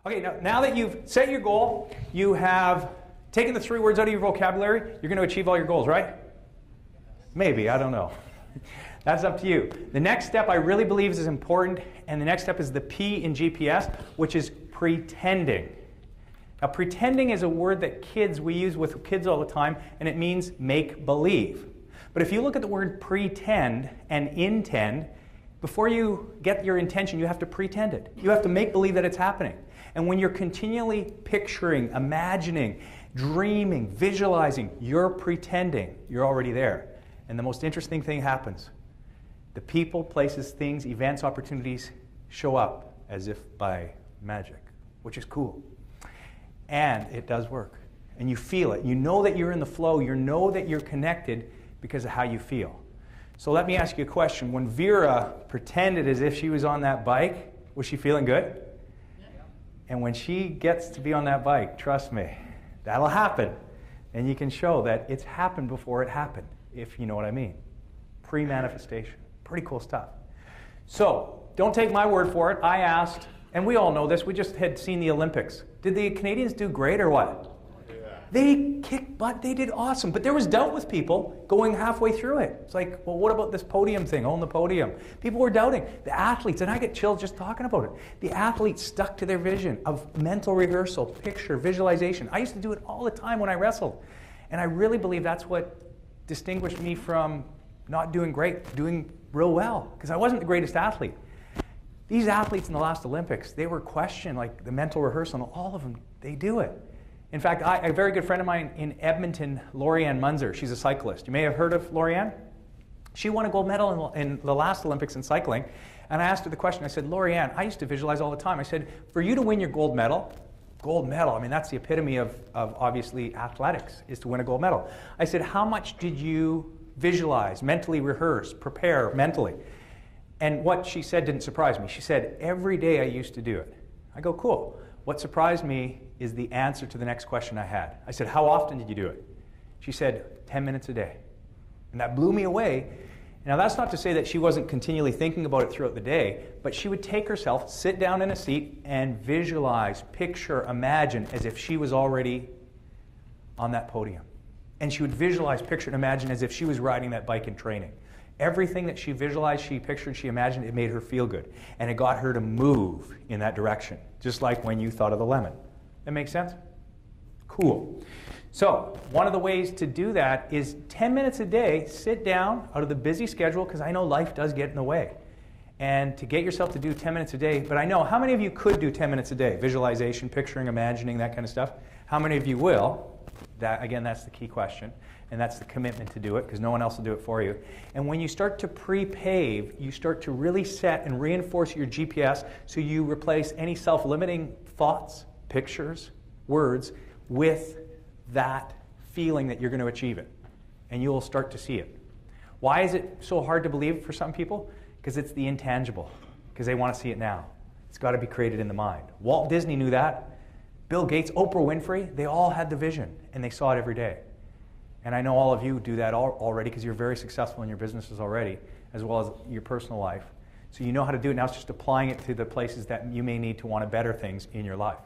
Okay, now that you've set your goal, you have taken the 3 words out of your vocabulary, you're going to achieve all your goals, right? Maybe, I don't know. That's up to you. The next step I really believe is important, and the next step is the P in GPS, which is pretending. Now, pretending is a word that we use with kids all the time, and it means make believe. But if you look at the word pretend and intend, before you get your intention, you have to pretend it. You have to make believe that it's happening. And when you're continually picturing, imagining, dreaming, visualizing, you're pretending you're already there. And the most interesting thing happens. The people, places, things, events, opportunities show up as if by magic, which is cool. And it does work. And you feel it. You know that you're in the flow. You know that you're connected because of how you feel. So let me ask you a question. When Vera pretended as if she was on that bike, was she feeling good? Yeah. And when she gets to be on that bike, trust me, that'll happen. And you can show that it's happened before it happened, if you know what I mean. Pre-manifestation. Pretty cool stuff. So, don't take my word for it. I asked, and we all know this, we just had seen the Olympics. Did the Canadians do great or what? They kicked butt, they did awesome. But there was doubt with people going halfway through it. It's like, well, what about this podium thing, own the podium? People were doubting. The athletes, and I get chills just talking about it. The athletes stuck to their vision of mental rehearsal, picture, visualization. I used to do it all the time when I wrestled. And I really believe that's what distinguished me from not doing great, doing real well, because I wasn't the greatest athlete. These athletes in the last Olympics, they were questioned, like the mental rehearsal, and all of them, they do it. In fact, a very good friend of mine in Edmonton, Lorianne Munzer, she's a cyclist. You may have heard of Lorianne. She won a gold medal in the last Olympics in cycling. And I asked her the question, I said, Lorianne, I used to visualize all the time. I said, for you to win your gold medal, I mean, that's the epitome of obviously athletics, is to win a gold medal. I said, how much did you visualize, mentally rehearse, prepare mentally? And what she said didn't surprise me. She said, every day I used to do it. I go, cool. What surprised me is the answer to the next question I had. I said, how often did you do it? She said, 10 minutes a day. And that blew me away. Now, that's not to say that she wasn't continually thinking about it throughout the day, but she would take herself, sit down in a seat, and visualize, picture, imagine as if she was already on that podium. And she would visualize, picture, and imagine as if she was riding that bike in training. Everything that she visualized, she pictured, she imagined, it made her feel good. And it got her to move in that direction, just like when you thought of the lemon. That makes sense? Cool. So, one of the ways to do that is 10 minutes a day, sit down out of the busy schedule, because I know life does get in the way. And to get yourself to do 10 minutes a day, but I know, how many of you could do 10 minutes a day? Visualization, picturing, imagining, that kind of stuff. How many of you will? That, again, that's the key question. And that's the commitment to do it, because no one else will do it for you. And when you start to pre-pave, you start to really set and reinforce your GPS, so you replace any self-limiting thoughts, pictures, words, with that feeling that you're going to achieve it. And you will start to see it. Why is it so hard to believe for some people? Because it's the intangible. Because they want to see it now. It's got to be created in the mind. Walt Disney knew that. Bill Gates, Oprah Winfrey, they all had the vision, and they saw it every day. And I know all of you do that already, because you're very successful in your businesses already, as well as your personal life. So you know how to do it. Now it's just applying it to the places that you may need to want to better things in your life.